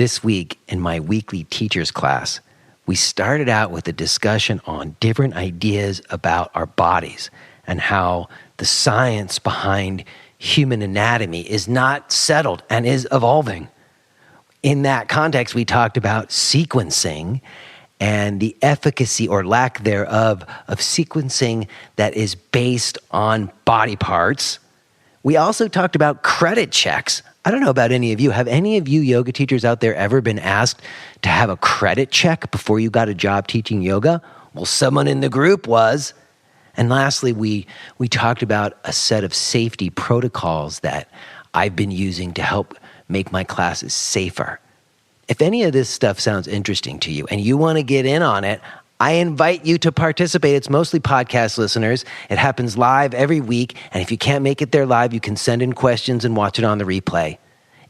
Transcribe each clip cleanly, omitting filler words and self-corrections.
This week in my weekly teacher's class, we started out with a discussion on different ideas about our bodies and how the science behind human anatomy is not settled and is evolving. In that context, we talked about sequencing and the efficacy or lack thereof of sequencing that is based on body parts. We also talked about credit checks. I don't know about any of you. Have any of you yoga teachers out there ever been asked to have a credit check before you got a job teaching yoga? Well, someone in the group was. And lastly, we talked about a set of safety protocols that I've been using to help make my classes safer. If any of this stuff sounds interesting to you and you want to get in on it, I invite you to participate. It's mostly podcast listeners. It happens live every week. And if you can't make it there live, you can send in questions and watch it on the replay.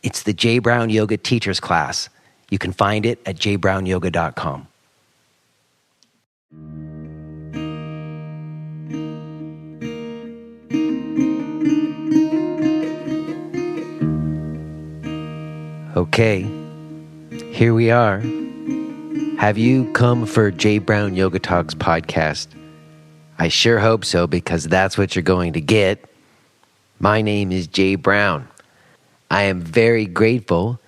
It's the J. Brown Yoga Teachers Class. You can find it at jbrownyoga.com. Okay, here we are. Have you come for J. Brown Yoga Talks podcast? I sure hope so, because that's what you're going to get. My name is J. Brown. I am very grateful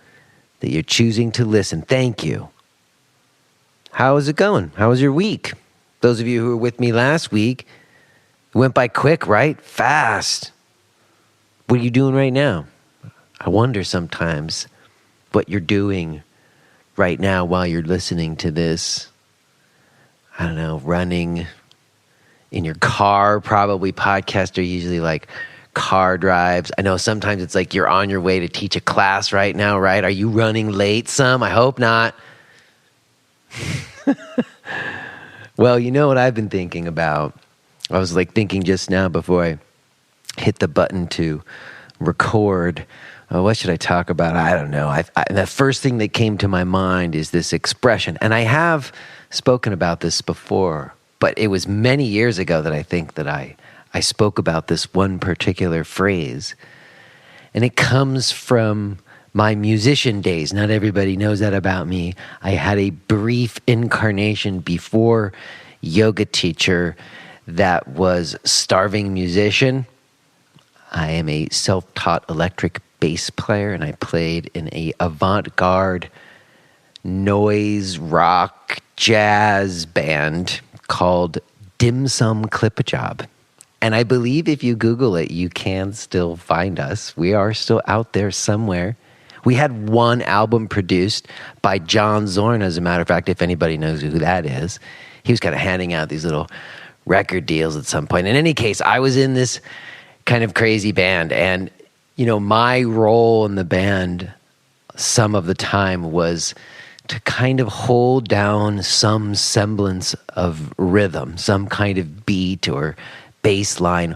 that you're choosing to listen. Thank you. How is it going? How was your week? Those of you who were with me last week, it went by quick, right? Fast. What are you doing right now? I wonder sometimes what you're doing right now while you're listening to this. I don't know, running in your car, probably. Podcasts are usually like car drives. I know sometimes it's like you're on your way to teach a class right now, right? Are you running late some? I hope not. Well, you know what I've been thinking about? I was like thinking just now before I hit the button to record. What should I talk about? I don't know. The first thing that came to my mind is this expression. And I have spoken about this before, but it was many years ago that I think that I spoke about this one particular phrase. And it comes from my musician days. Not everybody knows that about me. I had a brief incarnation before yoga teacher that was starving musician. I am a self-taught electric bass player, and I played in a avant-garde noise rock jazz band called Dim Sum Clip Job. And I believe if you Google it, you can still find us. We are still out there somewhere. We had one album produced by John Zorn, as a matter of fact, if anybody knows who that is. He was kind of handing out these little record deals at some point. In any case, I was in this kind of crazy band, and you know, my role in the band some of the time was to kind of hold down some semblance of rhythm, some kind of beat or bass line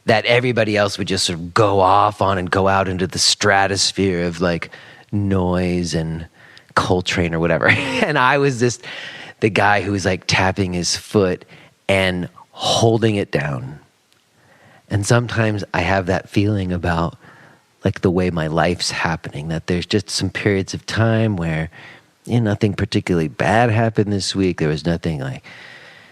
that everybody else would just sort of go off on and go out into the stratosphere of like noise and Coltrane or whatever. And I was just the guy who was like tapping his foot and holding it down. And sometimes I have that feeling about like the way my life's happening, that there's just some periods of time where, you know, nothing particularly bad happened this week. There was nothing like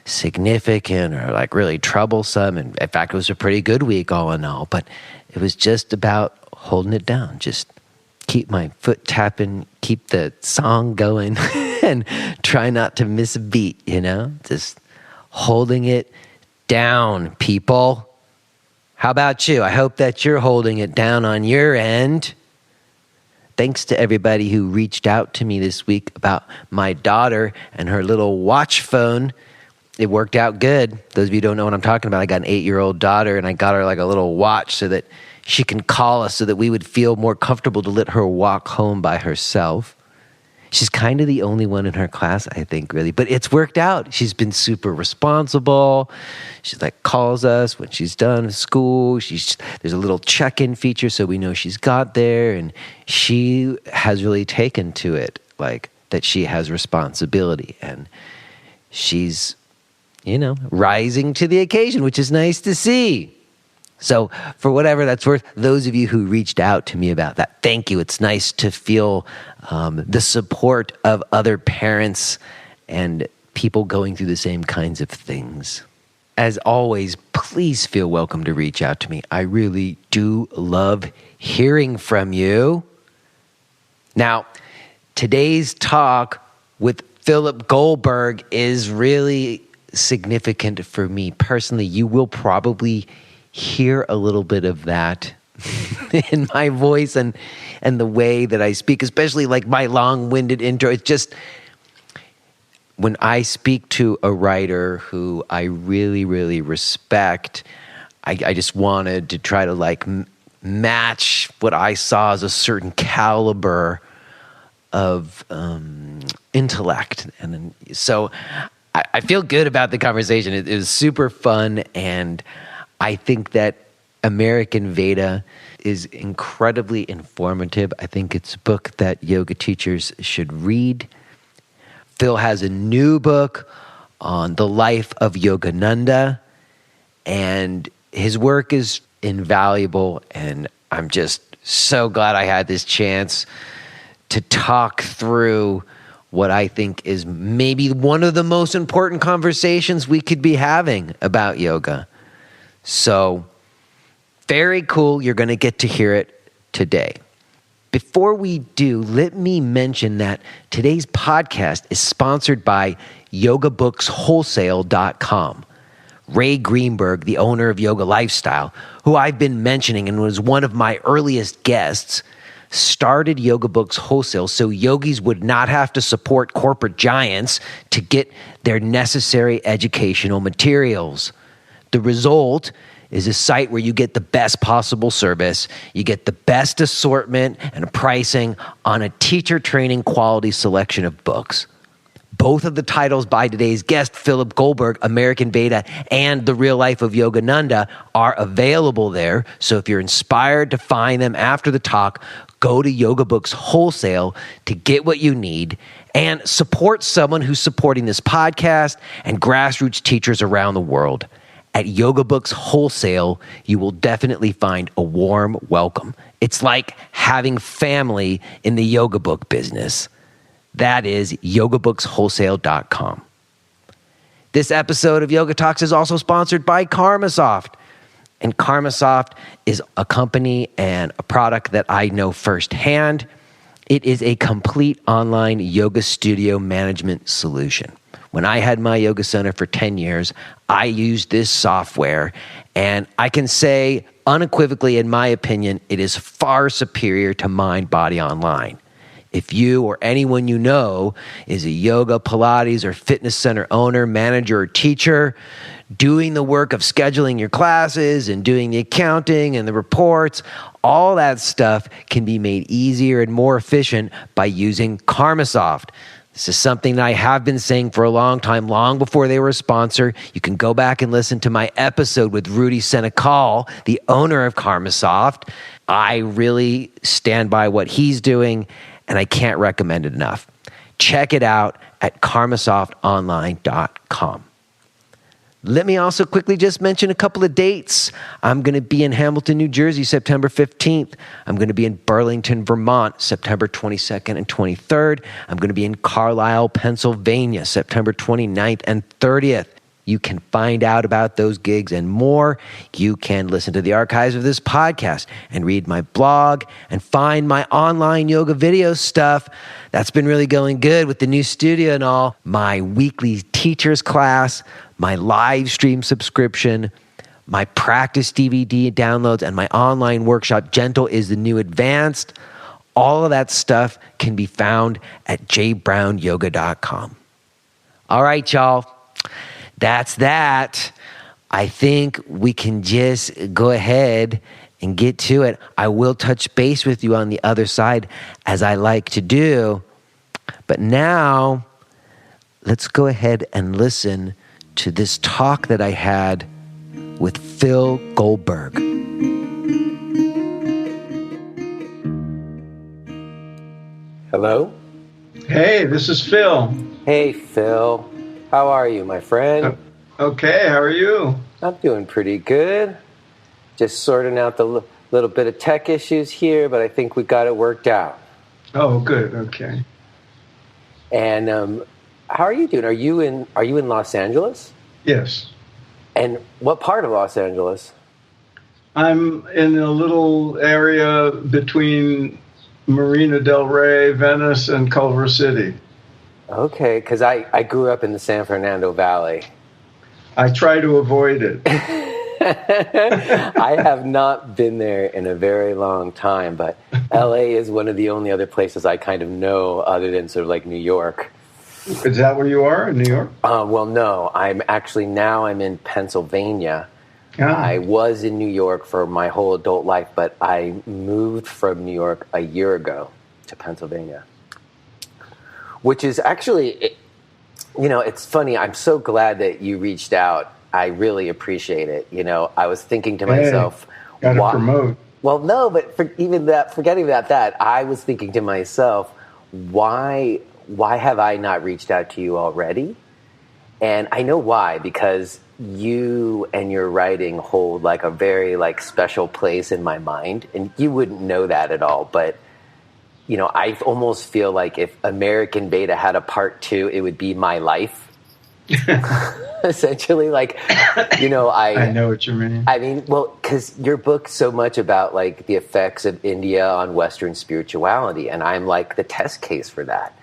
significant or like really troublesome. And in fact, it was a pretty good week all in all, but it was just about holding it down. Just keep my foot tapping, keep the song going and try not to miss a beat, you know, just holding it down, people. How about you? I hope that you're holding it down on your end. Thanks to everybody who reached out to me this week about my daughter and her little watch phone. It worked out good. Those of you who don't know what I'm talking about, I got an 8-year-old daughter, and I got her like a little watch so that she can call us so that we would feel more comfortable to let her walk home by herself. She's kind of the only one in her class, I think, really. But it's worked out. She's been super responsible. She like calls us when she's done school. There's a little check-in feature so we know she's got there. And she has really taken to it, like that she has responsibility. And she's, you know, rising to the occasion, which is nice to see. So for whatever that's worth, those of you who reached out to me about that, thank you. It's nice to feel the support of other parents and people going through the same kinds of things. As always, please feel welcome to reach out to me. I really do love hearing from you. Now, today's talk with Philip Goldberg is really significant for me personally. You will probably hear a little bit of that in my voice and the way that I speak, especially like my long-winded intro. It's just when I speak to a writer who I really, really respect, I just wanted to try to like match what I saw as a certain caliber of intellect. And so I feel good about the conversation. It was super fun, and I think that American Veda is incredibly informative. I think it's a book that yoga teachers should read. Phil has a new book on the life of Yogananda, and his work is invaluable, and I'm just so glad I had this chance to talk through what I think is maybe one of the most important conversations we could be having about yoga. So, very cool. You're going to get to hear it today. Before we do, let me mention that today's podcast is sponsored by yogabookswholesale.com. Ray Greenberg, the owner of Yoga Lifestyle, who I've been mentioning and was one of my earliest guests, started Yoga Books Wholesale so yogis would not have to support corporate giants to get their necessary educational materials. The result is a site where you get the best possible service, you get the best assortment and pricing on a teacher training quality selection of books. Both of the titles by today's guest, Philip Goldberg, American Veda, and The Real Life of Yogananda, are available there. So if you're inspired to find them after the talk, go to Yoga Books Wholesale to get what you need and support someone who's supporting this podcast and grassroots teachers around the world. At Yoga Books Wholesale, you will definitely find a warm welcome. It's like having family in the yoga book business. That is yogabookswholesale.com. This episode of Yoga Talks is also sponsored by Karmasoft. And Karmasoft is a company and a product that I know firsthand. It is a complete online yoga studio management solution. When I had my yoga center for 10 years, I used this software, and I can say unequivocally, in my opinion, it is far superior to Mind Body Online. If you or anyone you know is a yoga, Pilates, or fitness center owner, manager, or teacher, doing the work of scheduling your classes and doing the accounting and the reports, all that stuff can be made easier and more efficient by using Karmasoft. This is something that I have been saying for a long time, long before they were a sponsor. You can go back and listen to my episode with Rudy Senecal, the owner of Karmasoft. I really stand by what he's doing, and I can't recommend it enough. Check it out at karmasoftonline.com. Let me also quickly just mention a couple of dates. I'm going to be in Hamilton, New Jersey, September 15th. I'm going to be in Burlington, Vermont, September 22nd and 23rd. I'm going to be in Carlisle, Pennsylvania, September 29th and 30th. You can find out about those gigs and more. You can listen to the archives of this podcast and read my blog and find my online yoga video stuff. That's been really going good with the new studio and all. My weekly teachers class, my live stream subscription, my practice DVD downloads, and my online workshop, Gentle is the New Advanced. All of that stuff can be found at jbrownyoga.com. All right, y'all. That's that. I think we can just go ahead and get to it. I will touch base with you on the other side, as I like to do. But now, let's go ahead and listen to this talk that I had with Phil Goldberg. Hello? Hey, this is Phil. Hey, Phil. How are you, my friend? Okay, how are you? I'm doing pretty good. Just sorting out the little bit of tech issues here, but I think we got it worked out. Oh, good. Okay. And how are you doing? Are you in Los Angeles? Yes. And what part of Los Angeles? I'm in a little area between Marina del Rey, Venice, and Culver City. Okay, because I grew up in the San Fernando Valley. I try to avoid it. I have not been there in a very long time, but LA is one of the only other places I kind of know other than sort of like New York. Is that where you are, in New York? Well, no. I'm in Pennsylvania. I was in New York for my whole adult life, but I moved from New York a year ago to Pennsylvania, which is actually, it's funny. I'm so glad that you reached out. I really appreciate it. I was thinking to myself, gotta promote. Well, no, but forgetting about that, I was thinking to myself, why have I not reached out to you already? And I know why, because you and your writing hold like a very like special place in my mind, and you wouldn't know that at all. But I almost feel like if American Veda had a part 2, it would be my life. Essentially, I know what you mean. I mean, well, because your book's so much about like the effects of India on Western spirituality, and I'm like the test case for that.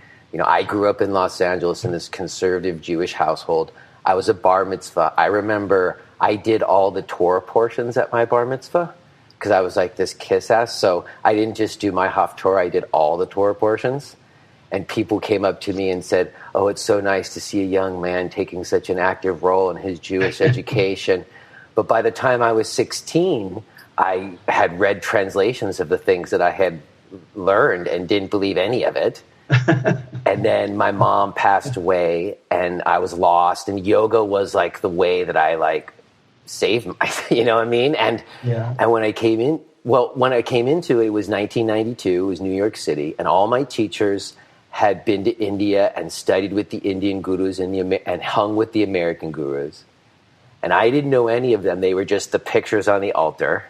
I grew up in Los Angeles in this conservative Jewish household. I was a bar mitzvah. I remember I did all the Torah portions at my bar mitzvah because I was like this kiss ass. So I didn't just do my Haftorah, I did all the Torah portions. And people came up to me and said, "Oh, it's so nice to see a young man taking such an active role in his Jewish education." But by the time I was 16, I had read translations of the things that I had learned and didn't believe any of it. And then my mom passed away and I was lost, and yoga was like the way that I like saved my, you know what I mean? And when I came into it was 1992, it was New York City, and all my teachers had been to India and studied with the Indian gurus and hung with the American gurus. And I didn't know any of them. They were just the pictures on the altar.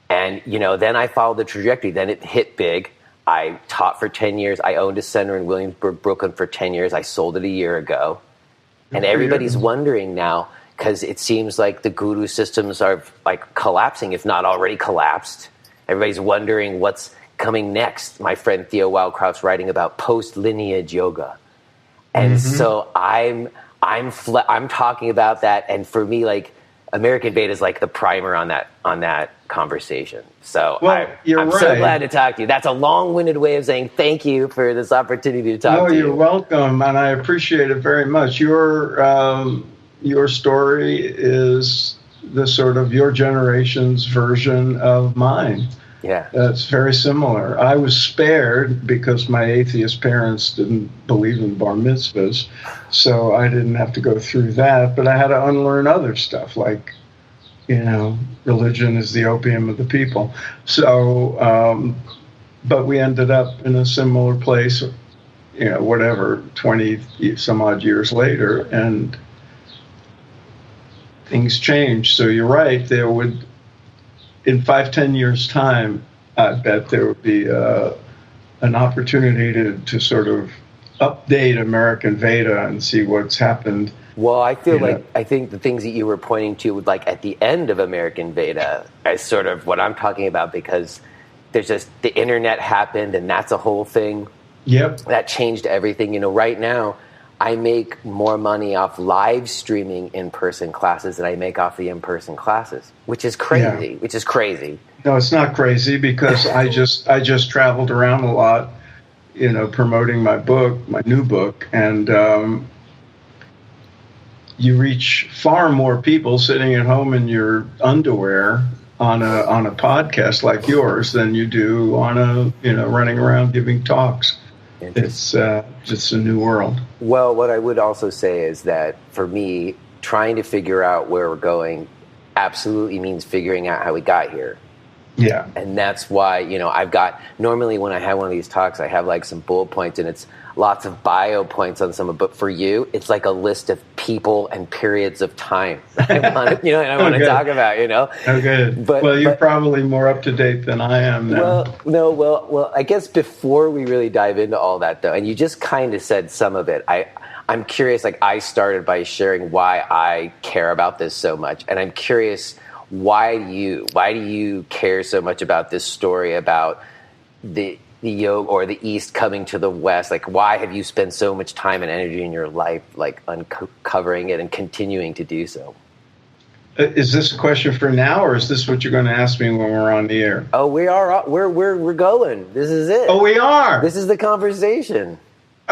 And, then I followed the trajectory. Then it hit big. I taught for 10 years. I owned a center in Williamsburg, Brooklyn for 10 years. I sold it a year ago. And everybody's wondering now, because it seems like the guru systems are like collapsing, if not already collapsed. Everybody's wondering what's coming next. My friend Theo Wildcroft's writing about post-lineage yoga. And so I'm talking about that. And for me, like, American Veda is like the primer on that conversation. So I'm right. So glad to talk to you. That's a long-winded way of saying thank you for this opportunity to talk to you. You're welcome, and I appreciate it very much. Your story is the sort of your generation's version of mine. Yeah. It's very similar. I was spared because my atheist parents didn't believe in bar mitzvahs, so I didn't have to go through that, but I had to unlearn other stuff like, religion is the opium of the people. So, but we ended up in a similar place, 20 some odd years later, and things changed. So you're right, in 5-10 years' time, I bet there would be an opportunity to sort of update American Veda and see what's happened. Well, I think the things that you were pointing to would like at the end of American Veda is sort of what I'm talking about, because there's just the internet happened and that's a whole thing. Yep. That changed everything. Right now, I make more money off live streaming in-person classes than I make off the in-person classes, which is crazy. No, it's not crazy, because I just traveled around a lot, promoting my new book, and you reach far more people sitting at home in your underwear on a podcast like yours than you do on running around giving talks. It's just a new world. Well, what I would also say is that for me, trying to figure out where we're going absolutely means figuring out how we got here. Yeah. And that's why, I've got, normally when I have one of these talks, I have like some bullet points and it's lots of bio points on some of, but for you, it's like a list of people and periods of time that I want to, and I want to talk about, Oh, good. Well, you're probably more up to date than I am now. Well, I guess before we really dive into all that though, and you just kind of said some of it, I'm curious, like I started by sharing why I care about this so much. And I'm curious, why do you care so much about this story about the yoga or the East coming to the West? Like, why have you spent so much time and energy in your life, like uncovering it and continuing to do so? Is this a question for now, or is this what you're going to ask me when we're on the air? Oh, we are. We're going. This is it. Oh, we are. This is the conversation.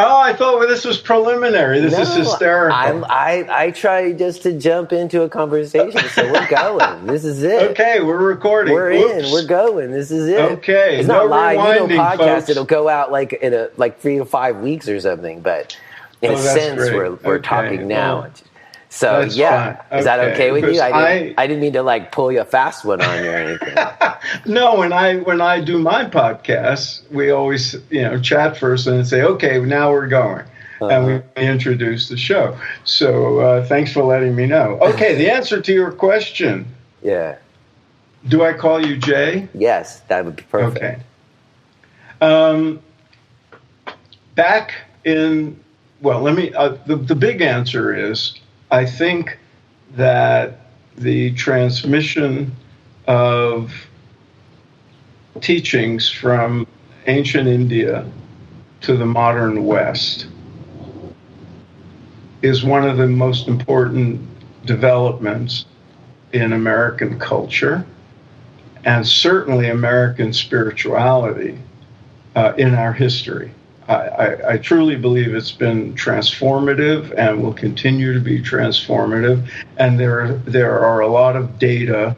Oh, I thought this was preliminary. This is hysterical. I try just to jump into a conversation, so we're going. This is it. Okay, we're recording. We're in. We're going. This is it. Okay, it's not live. Podcast. Folks. It'll go out like in 3 to 5 weeks or something. But in a sense, we're talking now. Well, so yeah, fine. Is that okay with you? I didn't mean to like pull you a fast one on you or anything. No, when I do my podcast, we always chat first and then say, okay, now we're going, and we introduce the show. So thanks for letting me know. Okay, the answer to your question. Yeah. Do I call you Jay? Yes, that would be perfect. Okay. Back in let me. The big answer is, I think that the transmission of teachings from ancient India to the modern West is one of the most important developments in American culture, and certainly American spirituality in our history. I truly believe it's been transformative and will continue to be transformative, and there are a lot of data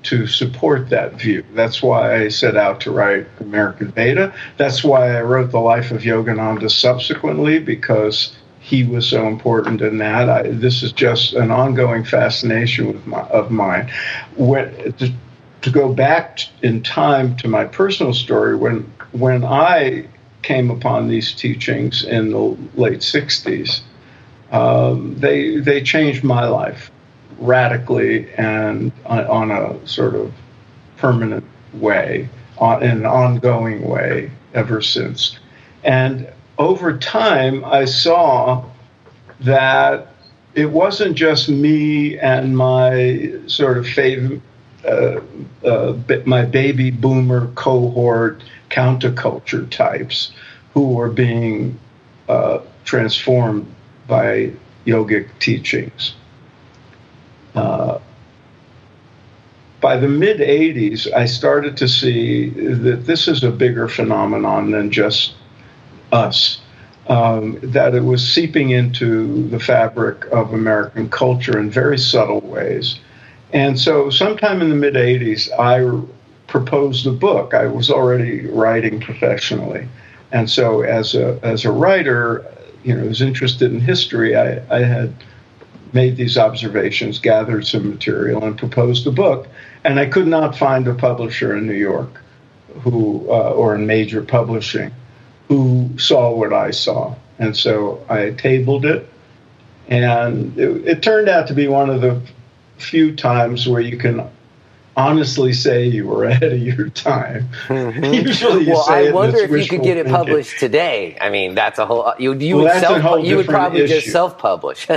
to support that view. That's why I set out to write American Veda. That's why I wrote The Life of Yogananda subsequently, because he was so important in that. This is just an ongoing fascination of mine. To go back in time to my personal story, when I came upon these teachings in the late 60s, they changed my life radically and on a sort of permanent way, in an ongoing way ever since. And over time, I saw that it wasn't just me and my sort of my baby boomer cohort counterculture types who were being transformed by yogic teachings. By the mid-'80s, I started to see that this is a bigger phenomenon than just us, that it was seeping into the fabric of American culture in very subtle ways. And so sometime in the mid-'80s, I proposed a book. I was already writing professionally. And so as a writer, who's interested in history, I had made these observations, gathered some material, and proposed a book. And I could not find a publisher in New York or in major publishing who saw what I saw. And so I tabled it. And it turned out to be one of the few times where you can honestly say you were ahead of your time. Mm-hmm. Usually you say I wonder if you could get it published today. I mean, that's a whole. You would probably issue. Just self-publish.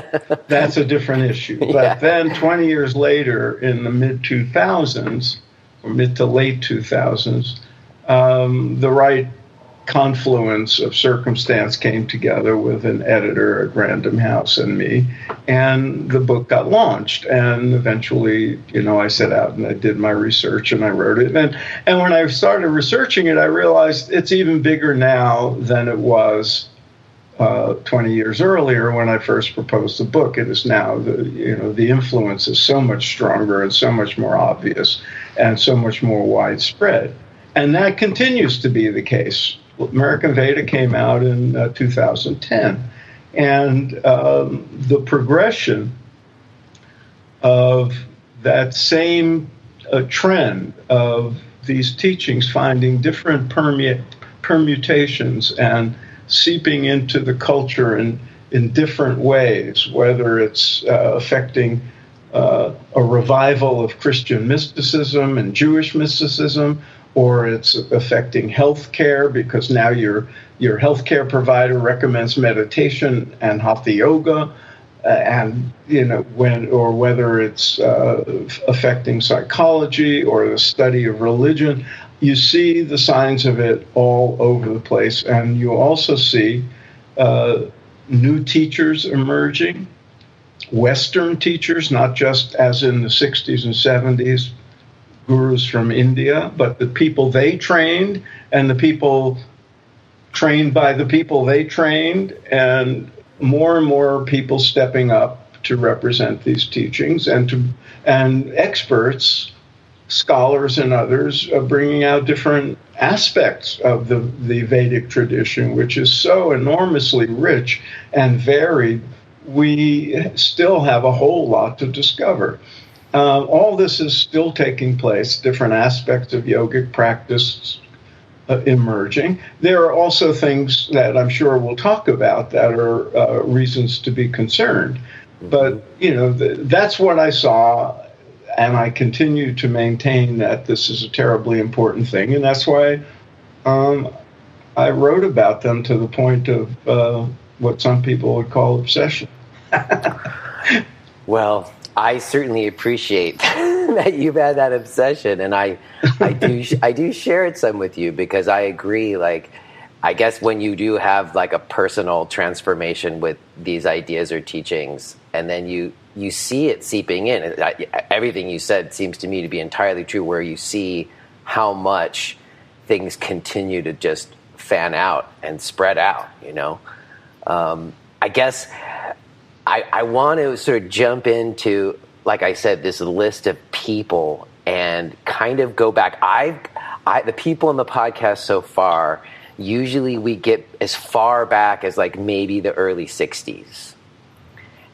That's a different issue. But then 20 years later, in the mid-2000s, or mid to late 2000s, the right confluence of circumstance came together with an editor at Random House and me, and the book got launched. And eventually, I set out and I did my research and I wrote it. And when I started researching it, I realized it's even bigger now than it was 20 years earlier when I first proposed the book. It is now the influence is so much stronger and so much more obvious and so much more widespread. And that continues to be the case. American Veda came out in 2010, and the progression of that same trend of these teachings finding different permutations and seeping into the culture in different ways, whether it's affecting a revival of Christian mysticism and Jewish mysticism, or it's affecting healthcare because now your healthcare provider recommends meditation and hatha yoga, and whether it's affecting psychology or the study of religion. You see the signs of it all over the place, and you also see new teachers emerging, Western teachers, not just as in the 60s and 70s, gurus from India, but the people they trained and the people trained by the people they trained, and more people stepping up to represent these teachings, and experts, scholars and others bringing out different aspects of the Vedic tradition, which is so enormously rich and varied. We still have a whole lot to discover. All this is still taking place, different aspects of yogic practice emerging. There are also things that I'm sure we'll talk about that are reasons to be concerned. But, that's what I saw, and I continue to maintain that this is a terribly important thing, and that's why I wrote about them to the point of what some people would call obsession. Well, I certainly appreciate that you've had that obsession, and I do share it some with you, because I agree. Like, I guess when you do have like a personal transformation with these ideas or teachings, and then you see it seeping in, everything you said seems to me to be entirely true, where you see how much things continue to just fan out and spread out. I guess I want to sort of jump into, like I said, this list of people and kind of go back. The people on the podcast so far, usually we get as far back as like maybe the early 60s.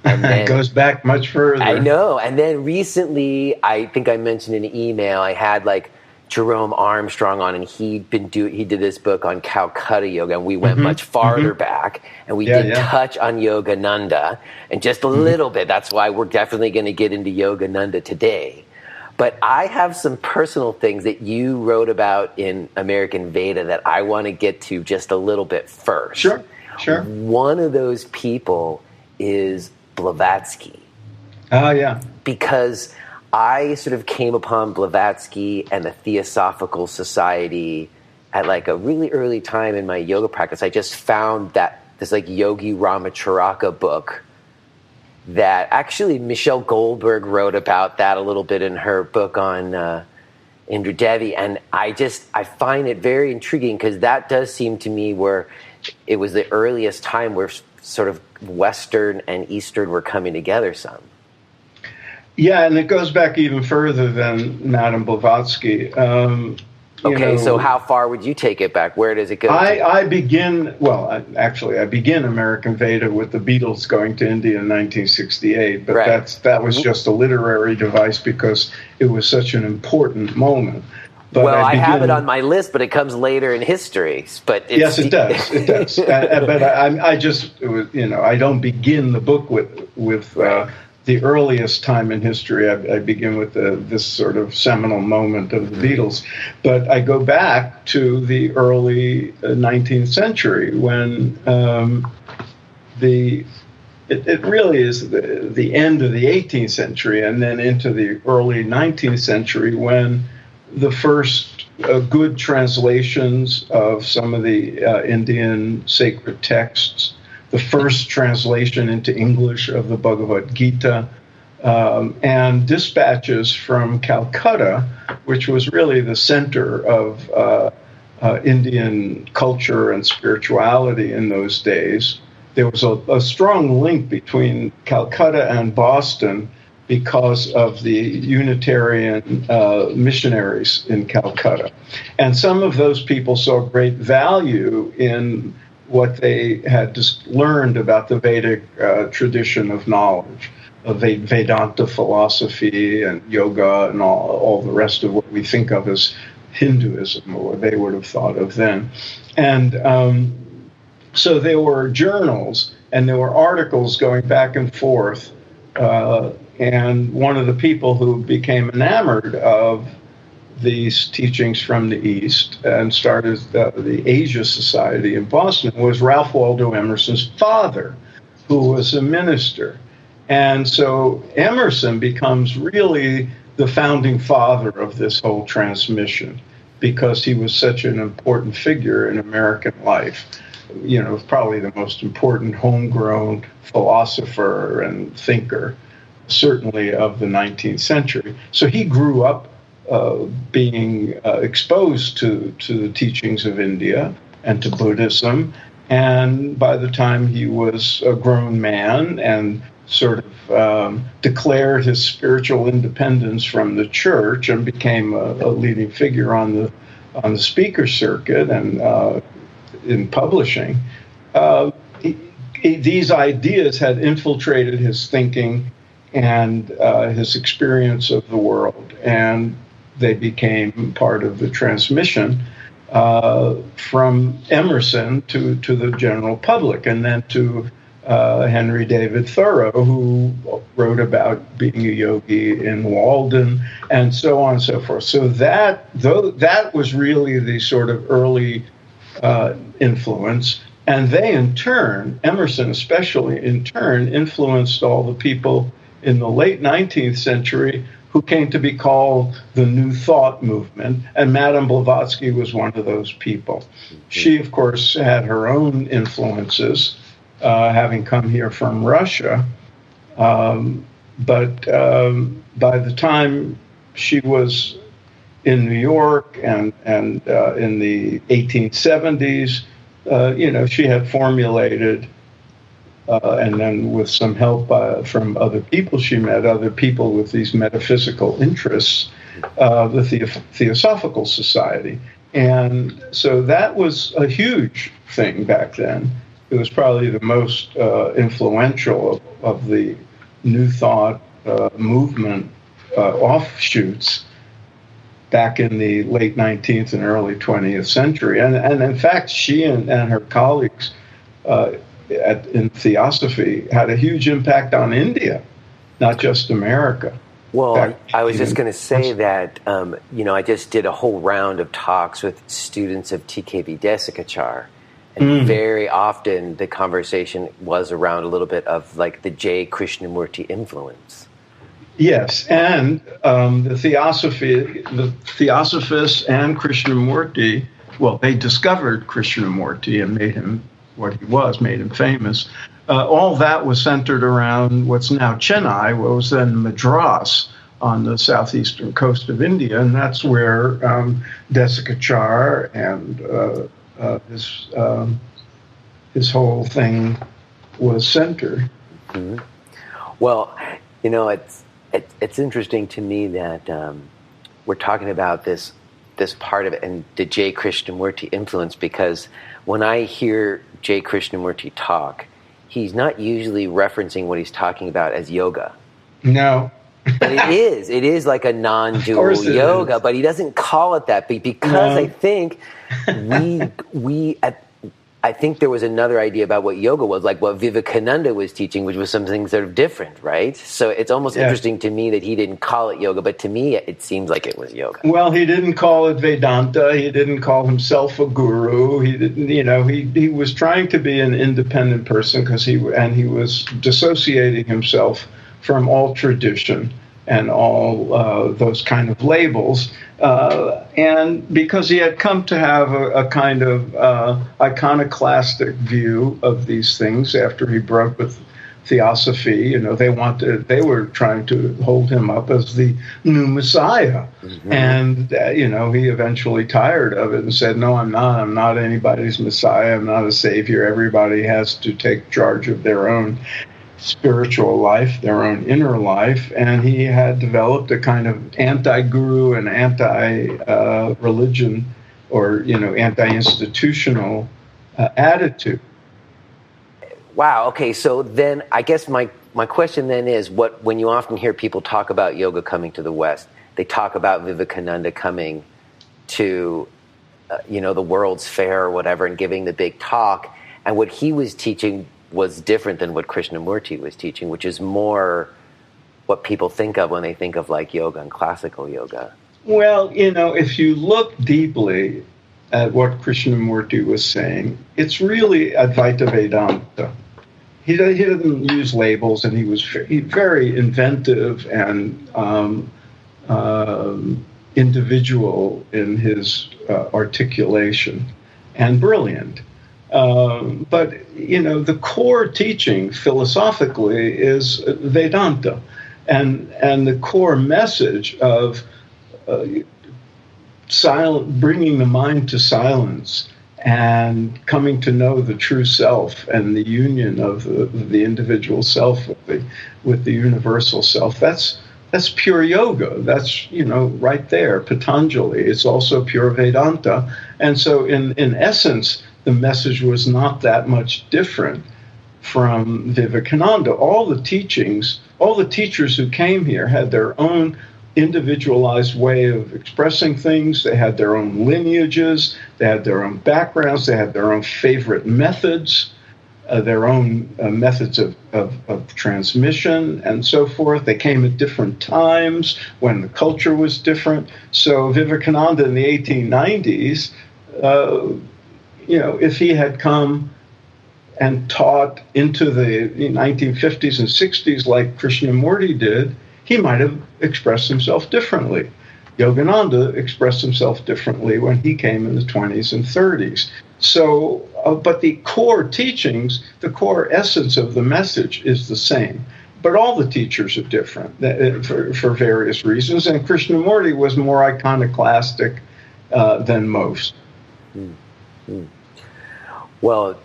And then, it goes back much further. I know. And then recently, I think I mentioned in an email, I had like Jerome Armstrong on, and he did this book on Calcutta yoga, and we went much farther back, and we did touch on Yogananda, and just a little bit. That's why we're definitely going to get into Yogananda today. But I have some personal things that you wrote about in American Veda that I want to get to just a little bit first. Sure. One of those people is Blavatsky. Oh, yeah. Because I sort of came upon Blavatsky and the Theosophical Society at like a really early time in my yoga practice. I just found that this like Yogi Ramacharaka book that actually Michelle Goldberg wrote about that a little bit in her book on Indra Devi. And I find it very intriguing, because that does seem to me where it was the earliest time where sort of Western and Eastern were coming together some. Yeah, and it goes back even further than Madame Blavatsky. So how far would you take it back? Where does it go? I begin American Veda with the Beatles going to India in 1968, but that was just a literary device because it was such an important moment. But I have it on my list, but it comes later in history. But yes, it does. It does. But I don't begin the book with the earliest time in history. I begin with this sort of seminal moment of the Beatles. But I go back to the early 19th century when it really is the end of the 18th century and then into the early 19th century when the first good translations of some of the Indian sacred texts, the first translation into English of the Bhagavad Gita, and dispatches from Calcutta, which was really the center of Indian culture and spirituality in those days. There was a strong link between Calcutta and Boston because of the Unitarian missionaries in Calcutta. And some of those people saw great value in what they had learned about the Vedic tradition of knowledge, of Vedanta philosophy and yoga and all the rest of what we think of as Hinduism, or what they would have thought of then. And so there were journals and there were articles going back and forth. And one of the people who became enamored of these teachings from the East and started the Asia Society in Boston was Ralph Waldo Emerson's father, who was a minister. And so Emerson becomes really the founding father of this whole transmission, because he was such an important figure in American life. You know, probably the most important homegrown philosopher and thinker, certainly of the 19th century. So he grew up being exposed to the teachings of India and to Buddhism. And by the time he was a grown man and sort of declared his spiritual independence from the church and became a leading figure on the speaker circuit and in publishing, these ideas had infiltrated his thinking and his experience of the world, and they became part of the transmission from Emerson to the general public, and then to Henry David Thoreau, who wrote about being a yogi in Walden, and so on and so forth. So that was really the sort of early influence. And they, in turn, Emerson especially, in turn, influenced all the people in the late 19th century who came to be called the New Thought movement. And Madame Blavatsky was one of those people. She, of course, had her own influences, having come here from Russia. But by the time she was in New York and in the 1870s, she had formulated, and then with some help from other people she met, other people with these metaphysical interests, the Theosophical Society. And so that was a huge thing back then. It was probably the most influential of the New Thought movement offshoots back in the late 19th and early 20th century. And in fact, she and her colleagues in Theosophy had a huge impact on India, not just America. Well, I was just going to say that, I just did a whole round of talks with students of TKV Desikachar. And very often the conversation was around a little bit of like the J. Krishnamurti influence. Yes, and the Theosophists and Krishnamurti, well, they discovered Krishnamurti and made him what he was, made him famous. All that was centered around what's now Chennai, what was then Madras on the southeastern coast of India, and that's where Desikachar and his whole thing was centered. Mm-hmm. Well, it's interesting to me that we're talking about this part of it and the J. Krishnamurti influence, because when I hear J. Krishnamurti talk, he's not usually referencing what he's talking about as yoga. No. But it is like a non-dual yoga, but he doesn't call it that because I think I think there was another idea about what yoga was, like what Vivekananda was teaching, which was something sort of different, right? So it's almost interesting to me that he didn't call it yoga, but to me it seems like it was yoga. Well, he didn't call it Vedanta. He didn't call himself a guru. He didn't, he was trying to be an independent person because he was dissociating himself from all tradition and all those kind of labels. And because he had come to have a kind of iconoclastic view of these things after he broke with Theosophy, they were trying to hold him up as the new Messiah. Mm-hmm. And, he eventually tired of it and said, no, I'm not anybody's Messiah. I'm not a savior. Everybody has to take charge of their own spiritual life, their own inner life, and he had developed a kind of anti-guru and anti-religion or, anti-institutional attitude. Wow, okay, so then I guess my question then is, when you often hear people talk about yoga coming to the West, they talk about Vivekananda coming to, the World's Fair or whatever, and giving the big talk. And what he was teaching was different than what Krishnamurti was teaching, which is more what people think of when they think of like yoga and classical yoga. Well, if you look deeply at what Krishnamurti was saying, it's really Advaita Vedanta. He didn't use labels, and he was very inventive and individual in his articulation, and brilliant. But the core teaching philosophically is Vedanta, and the core message of bringing the mind to silence and coming to know the true self and the union of the individual self with the universal self. That's pure yoga. That's right there, Patanjali. It's also pure Vedanta. And so in essence, the message was not that much different from Vivekananda. All the teachings, all the teachers who came here had their own individualized way of expressing things. They had their own lineages, they had their own backgrounds, they had their own favorite methods, their own methods of transmission, and so forth. They came at different times when the culture was different. So Vivekananda in the 1890s, if he had come and taught into the 1950s and 60s like Krishnamurti did, he might have expressed himself differently. Yogananda expressed himself differently when he came in the 20s and 30s. So, but the core teachings, the core essence of the message is the same. But all the teachers are different for various reasons, and Krishnamurti was more iconoclastic than most. Mm-hmm. Well,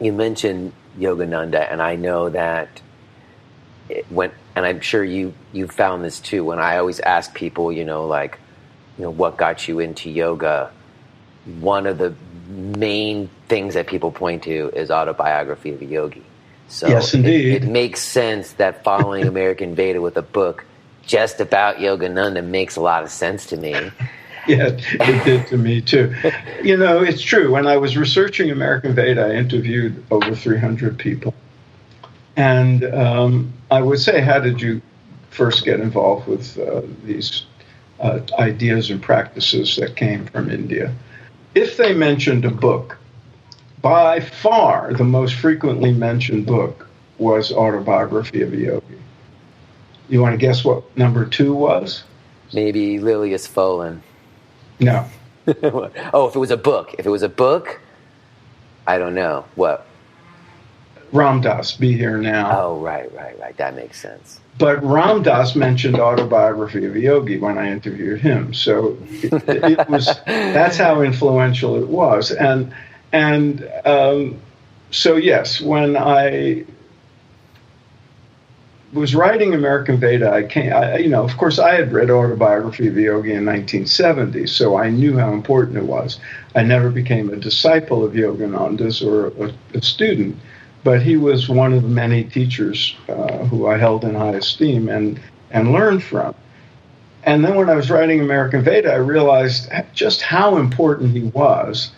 you mentioned Yogananda, and I know that and I'm sure you found this too, when I always ask people, what got you into yoga, one of the main things that people point to is Autobiography of a Yogi. So yes, indeed. It makes sense that following American Veda with a book just about Yogananda makes a lot of sense to me. Yeah, it did to me too. It's true. When I was researching American Veda, I interviewed over 300 people. And I would say, how did you first get involved with these ideas and practices that came from India? If they mentioned a book, by far the most frequently mentioned book was Autobiography of a Yogi. You want to guess what number 2 was? Maybe Lilius Folan. No. Oh, if it was a book, I don't know. What? Ram Dass, Be Here Now. Oh, right. That makes sense. But Ram Dass mentioned Autobiography of a Yogi when I interviewed him. So it was, that's how influential it was. So yes, when I was writing American Veda, of course I had read Autobiography of a Yogi in 1970, so I knew how important it was. I never became a disciple of Yogananda's or a student, but he was one of the many teachers who I held in high esteem and learned from. And then when I was writing American Veda, I realized just how important he was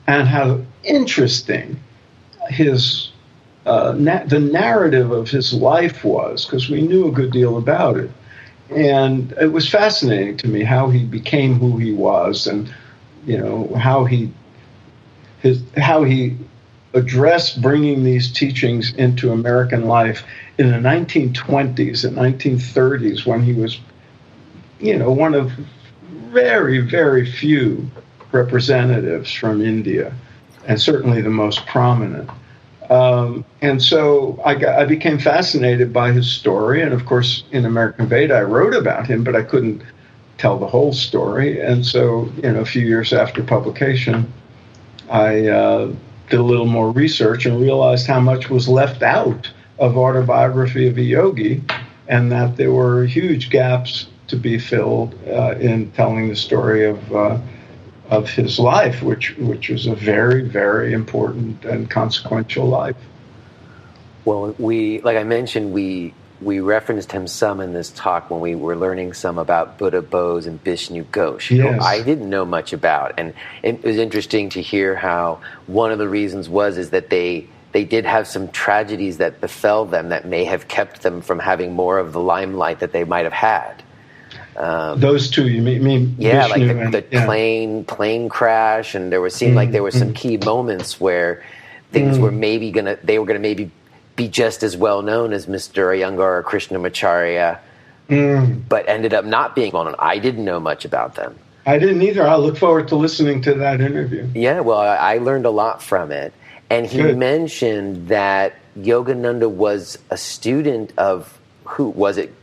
and how interesting his the narrative of his life was, because we knew a good deal about it. And it was fascinating to me how he became who he was, and how he addressed bringing these teachings into American life in the 1920s and 1930s, when he was, one of very, very few representatives from India, and certainly the most prominent. And so I became fascinated by his story. And of course, in American Veda, I wrote about him, but I couldn't tell the whole story. And so, a few years after publication, I did a little more research and realized how much was left out of Autobiography of a Yogi, and that there were huge gaps to be filled in telling the story of his life, which was a very, very important and consequential life. Well, like I mentioned, we we referenced him some in this talk when we were learning some about Buddha Bose and Vishnu Ghosh, Yes. who I didn't know much about. And it was interesting to hear how one of the reasons is that they did have some tragedies that befell them that may have kept them from having more of the limelight that they might have had. Those two, you mean yeah, Vishnu like the plane crash, and seemed like there were some key moments where things were maybe gonna be just as well known as Mr. Iyengar or Krishnamacharya, but ended up not being well known. I didn't know much about them. I didn't either. I look forward to listening to that interview. Yeah, well, I learned a lot from it. And he mentioned that Yogananda was a student of, who was it,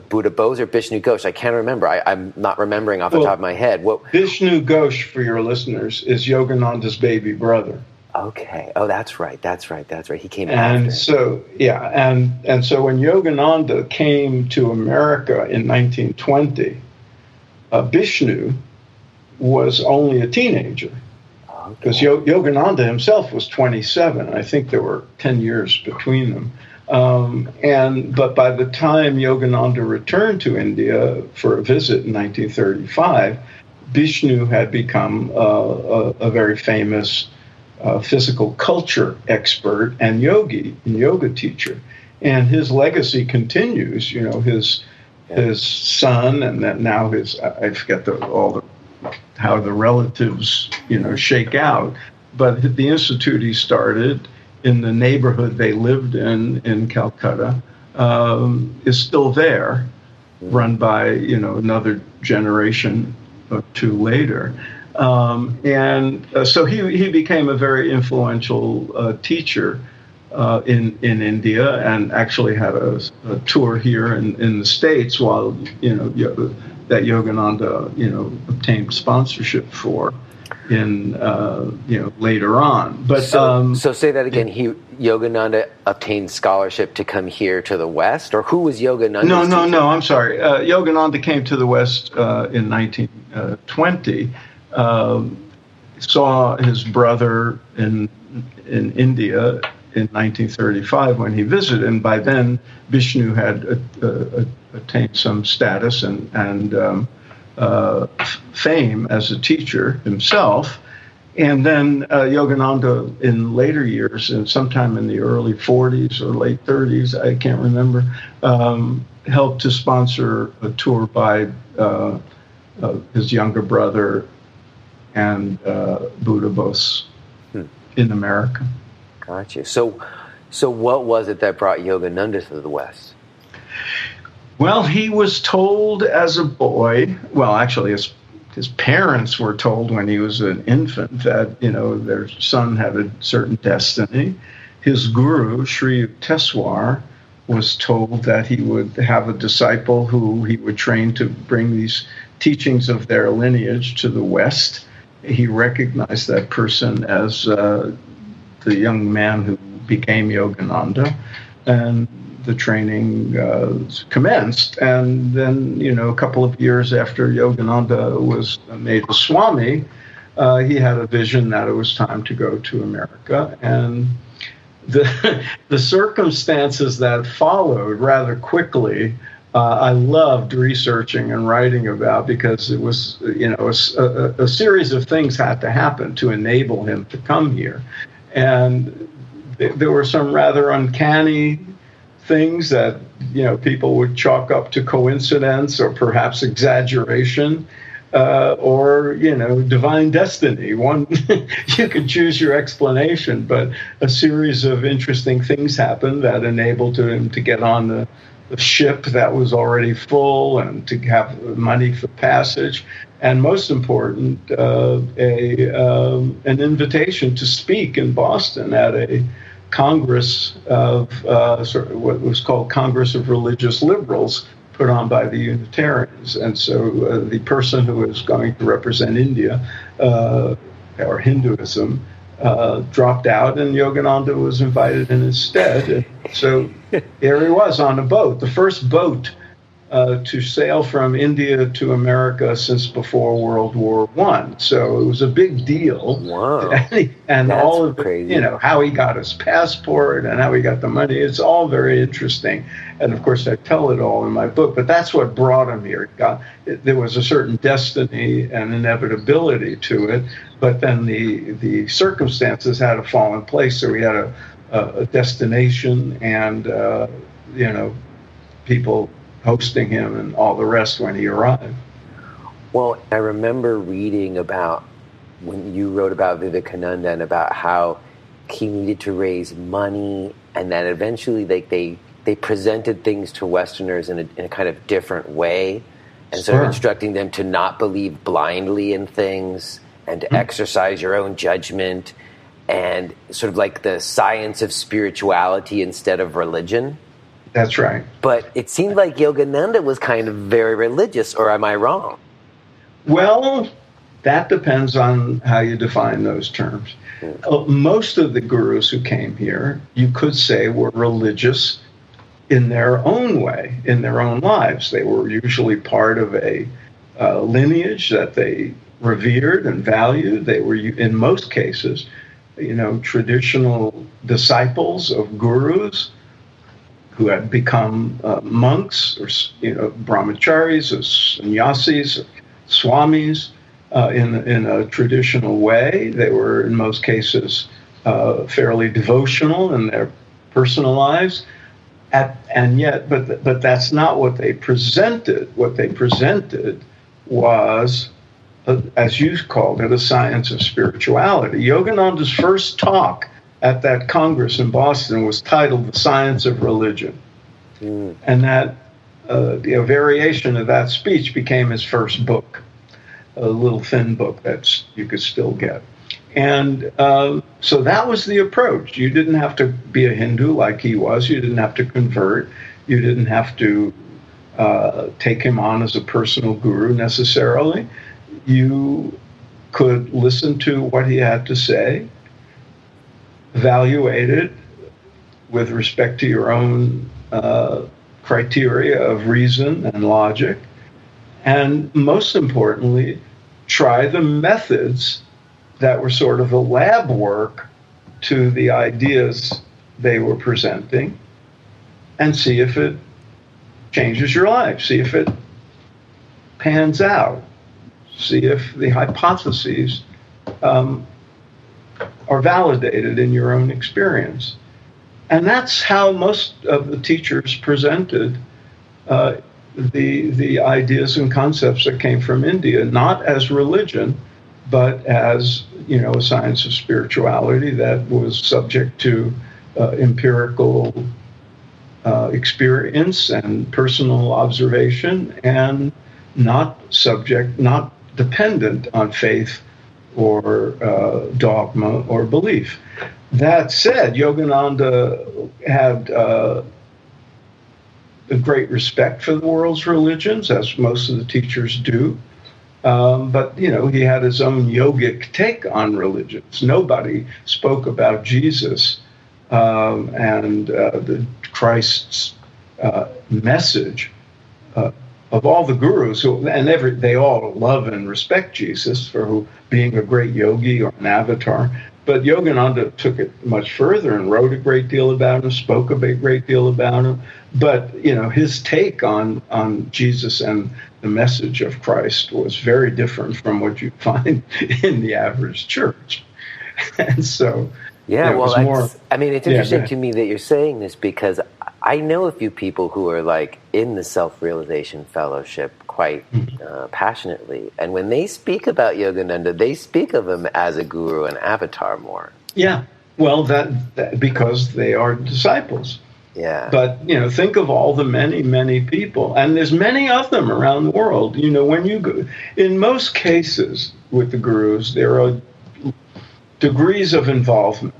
Buddha Bose or Vishnu Ghosh? I can't remember. I'm not remembering off the top of my head. Vishnu Ghosh, for your listeners, is Yogananda's baby brother. Okay. Oh, that's right. He came and after. So and so when Yogananda came to America in 1920, Vishnu was only a teenager. Because Yogananda himself was 27. I think there were 10 years between them. But by the time Yogananda returned to India for a visit in 1935, Vishnu had become a very famous physical culture expert and yoga teacher. And his legacy continues. You know, his son, and then now I forget how the relatives, shake out. But the institute he started in the neighborhood they lived in Calcutta is still there, run by, another generation or two later. So he became a very influential teacher in India, and actually had a tour here in the States while, that Yogananda, obtained sponsorship for later on. But so say that again. Yogananda obtained scholarship to come here to the West, or who was Yogananda? No. I'm sorry. Yogananda came to the West in 1920. Saw his brother in India in 1935 when he visited, and by then Vishnu had attained some status and fame as a teacher himself. And then Yogananda in later years, and sometime in the early 40s or late 30s, I can't remember, helped to sponsor a tour by his younger brother and Buddha Bose in America. Gotcha. So what was it that brought Yogananda to the West? Well, he was told as a boy, well, actually his parents were told when he was an infant that, their son had a certain destiny. His guru, Sri Yukteswar, was told that he would have a disciple who he would train to bring these teachings of their lineage to the West. He recognized that person as the young man who became Yogananda, and the training commenced. And then, a couple of years after Yogananda was made a Swami, he had a vision that it was time to go to America. And the circumstances that followed rather quickly, I loved researching and writing about, because it was, a series of things had to happen to enable him to come here. And there were some rather uncanny things that, people would chalk up to coincidence or perhaps exaggeration, or, divine destiny. One, you could choose your explanation, but a series of interesting things happened that enabled him to get on the ship that was already full and to have money for passage. And most important, an invitation to speak in Boston at a Congress of what was called Congress of Religious Liberals, put on by the Unitarians. And so the person who was going to represent India or Hinduism dropped out, and Yogananda was invited in his stead. And so there he was on a boat, the first boat to sail from India to America since before World War I. So it was a big deal. Wow. And That's all of it, crazy. how he got his passport and how he got the money, it's all very interesting. And of course, I tell it all in my book, but that's what brought him here. There was a certain destiny and inevitability to it, but then the circumstances had to fall in place. So we had a destination and, people hosting him and all the rest when he arrived. Well, I remember reading about when you wrote about Vivekananda and about how he needed to raise money, and that eventually they presented things to Westerners in a kind of different way, and sort of instructing them to not believe blindly in things and to exercise your own judgment, and sort of like the science of spirituality instead of religion. That's right. But it seemed like Yogananda was kind of very religious, or am I wrong? Well, that depends on how you define those terms. Most of the gurus who came here, you could say, were religious in their own way, in their own lives. They were usually part of a lineage that they revered and valued. They were, in most cases, traditional disciples of gurus who had become monks or brahmacharis or sannyasis or swamis in a traditional way. They were in most cases fairly devotional in their personal lives, but that's not what they presented. What they presented was, as you called it, a science of spirituality. Yogananda's first talk at that Congress in Boston was titled The Science of Religion. And that a variation of that speech became his first book, a little thin book that you could still get. And so that was the approach. You didn't have to be a Hindu like he was. You didn't have to convert. You didn't have to take him on as a personal guru necessarily. You could listen to what he had to say, evaluate it with respect to your own criteria of reason and logic, and most importantly, try the methods that were sort of the lab work to the ideas they were presenting, and see if it changes your life, see if it pans out, see if the hypotheses are validated in your own experience. And that's how most of the teachers presented the ideas and concepts that came from India, not as religion, but as a science of spirituality that was subject to empirical experience and personal observation, and not dependent on faith or dogma or belief. That said, Yogananda had a great respect for the world's religions, as most of the teachers do. But, he had his own yogic take on religions. Nobody spoke about Jesus and Christ's message of all the gurus, they all love and respect Jesus for being a great yogi or an avatar. But Yogananda took it much further and wrote a great deal about him, spoke a great deal about him. But, his take on Jesus and the message of Christ was very different from what you find in the average church. And so, it's interesting to me that you're saying this, because I know a few people who are like in the self-realization fellowship quite passionately. And when they speak about Yogananda, they speak of him as a guru and avatar more. Yeah. Well, that because they are disciples. Yeah. But, think of all the many, many people. And there's many of them around the world. When you go, in most cases with the gurus, there are degrees of involvement.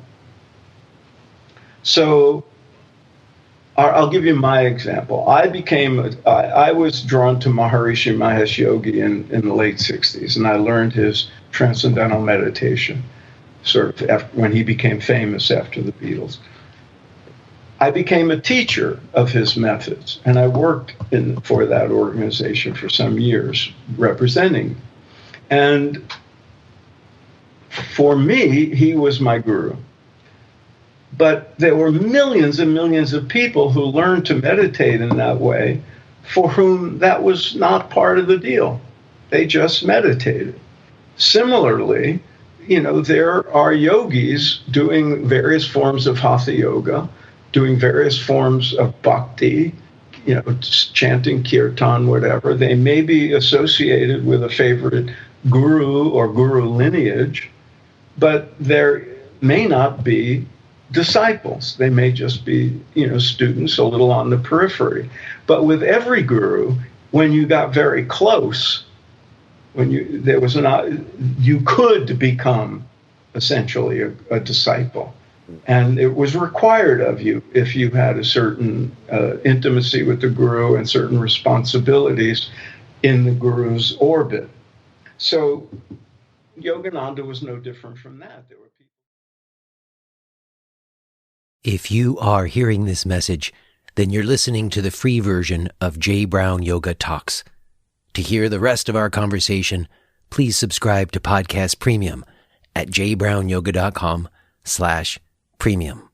So I'll give you my example. I was drawn to Maharishi Mahesh Yogi in the late 60s, and I learned his transcendental meditation, sort of when he became famous after the Beatles. I became a teacher of his methods, and I worked for that organization for some years, representing. And for me, he was my guru. But there were millions and millions of people who learned to meditate in that way for whom that was not part of the deal. They just meditated. Similarly, there are yogis doing various forms of hatha yoga, doing various forms of bhakti, chanting kirtan, whatever. They may be associated with a favorite guru or guru lineage, but there may not be disciples. They may just be, students a little on the periphery. But with every guru, when you got very close, you could become essentially a disciple. And it was required of you if you had a certain intimacy with the guru and certain responsibilities in the guru's orbit. So Yogananda was no different from that. There were people. If you are hearing this message, then you're listening to the free version of J. Brown Yoga Talks. To hear the rest of our conversation, please subscribe to Podcast Premium at jbrownyoga.com/premium.